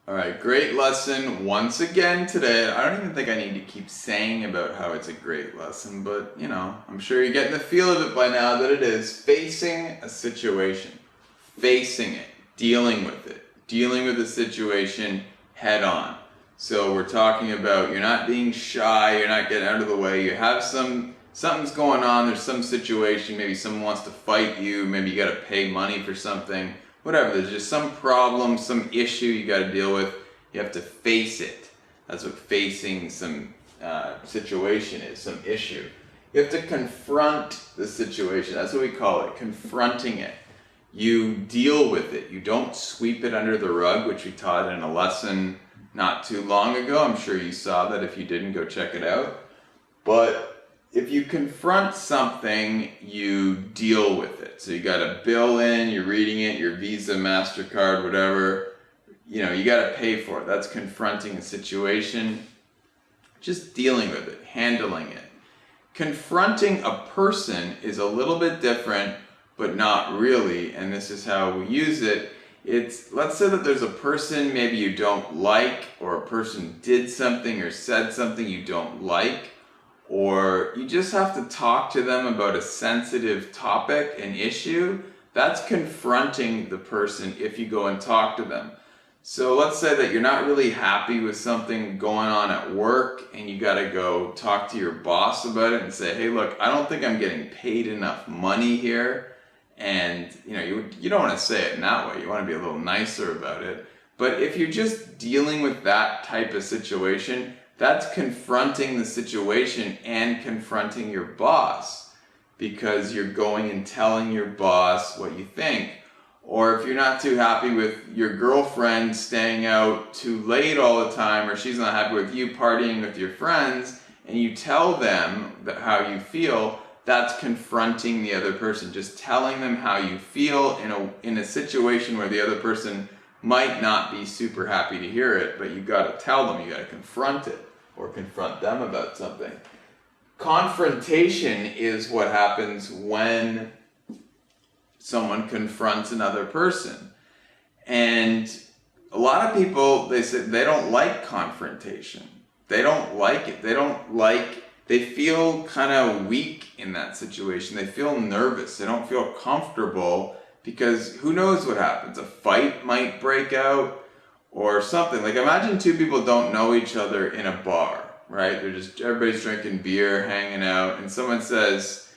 All right, great lesson once again today. I don't even think I need to keep saying about how it's a great lesson, but I'm sure you're getting the feel of it by now that it is facing a situation, facing it, dealing with the situation head on. So we're talking about you're not being shy, you're not getting out of the way, you have something's going on, there's some situation, maybe someone wants to fight you, maybe you got to pay money for something. Whatever, there's just some problem, some issue you got to deal with. You have to face it. That's what facing some situation is, some issue. You have to confront the situation. That's what we call it, confronting it. You deal with it. You don't sweep it under the rug, which we taught in a lesson not too long ago. I'm sure you saw that. If you didn't, go check it out. But if you confront something, you deal with it. So you got a bill in, you're reading it, your Visa, MasterCard, whatever, you got to pay for it. That's confronting a situation, just dealing with it, handling it. Confronting a person is a little bit different, but not really, and this is how we use it. Let's say that there's a person maybe you don't like, or a person did something or said something you don't like, or you just have to talk to them about a sensitive topic, an issue. That's confronting the person if you go and talk to them. So let's say that you're not really happy with something going on at work and you got to go talk to your boss about it and say, hey, look, I don't think I'm getting paid enough money here. And you don't want to say it in that way. You want to be a little nicer about it. But if you're just dealing with that type of situation, that's confronting the situation and confronting your boss, because you're going and telling your boss what you think. Or if you're not too happy with your girlfriend staying out too late all the time, or she's not happy with you partying with your friends, and you tell them how you feel, that's confronting the other person. Just telling them how you feel in a situation where the other person might not be super happy to hear it, but you got to tell them, you got to confront it, or confront them about something. Confrontation is what happens when someone confronts another person. And a lot of people, they say they don't like confrontation. They don't like it. They feel kind of weak in that situation. They feel nervous. They don't feel comfortable because who knows what happens? A fight might break out, or something. Like, imagine two people don't know each other in a bar, right? Everybody's drinking beer, hanging out, and someone says,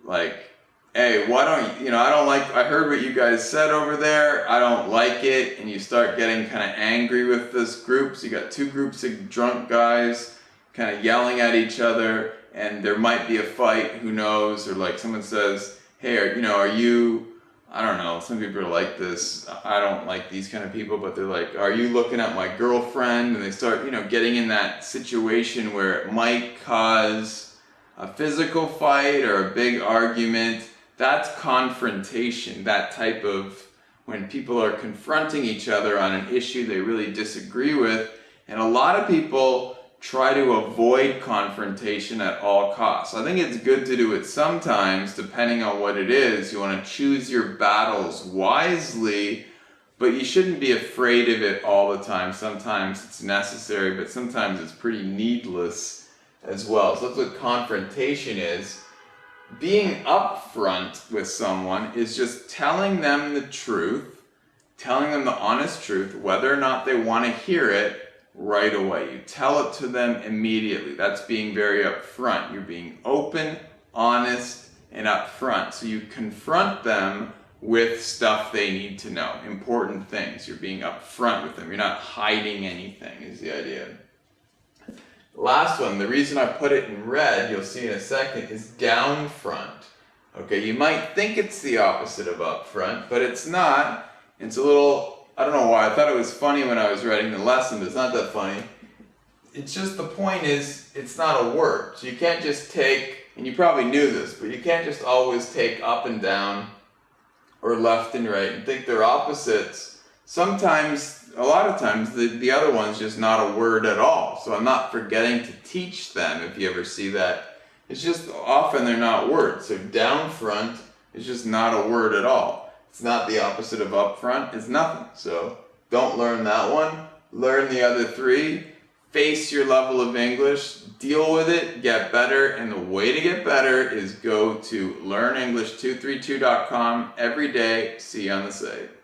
like, hey, why don't I heard what you guys said over there, I don't like it, and you start getting kind of angry with this group. So you got two groups of drunk guys kind of yelling at each other, and there might be a fight, who knows, or like someone says, hey, are you, I don't know, some people are like this, I don't like these kind of people, but they're like, are you looking at my girlfriend? And they start, getting in that situation where it might cause a physical fight or a big argument. That's confrontation, that type of, when people are confronting each other on an issue they really disagree with. And a lot of people try to avoid confrontation at all costs. I think it's good to do it sometimes, depending on what it is. You want to choose your battles wisely, but you shouldn't be afraid of it all the time. Sometimes it's necessary, but sometimes it's pretty needless as well. So that's what confrontation is. Being upfront with someone is just telling them the truth, telling them the honest truth, whether or not they want to hear it, right away. You tell it to them immediately. That's being very upfront. You're being open, honest, and upfront. So you confront them with stuff they need to know, important things. You're being upfront with them. You're not hiding anything, is the idea. Last one, the reason I put it in red, you'll see in a second, is down front. Okay, you might think it's the opposite of upfront, but it's not. It's a little, I don't know why, I thought it was funny when I was writing the lesson, but it's not that funny. It's just, the point is, it's not a word. So you can't just take, and you probably knew this, but you can't just always take up and down or left and right and think they're opposites. Sometimes, a lot of times, the other one's just not a word at all. So I'm not forgetting to teach them, if you ever see that. It's just often they're not words. So down front is just not a word at all. It's not the opposite of up front. It's nothing. So don't learn that one. Learn the other three. Face your level of English. Deal with it. Get better. And the way to get better is go to learnenglish232.com every day. See you on the site.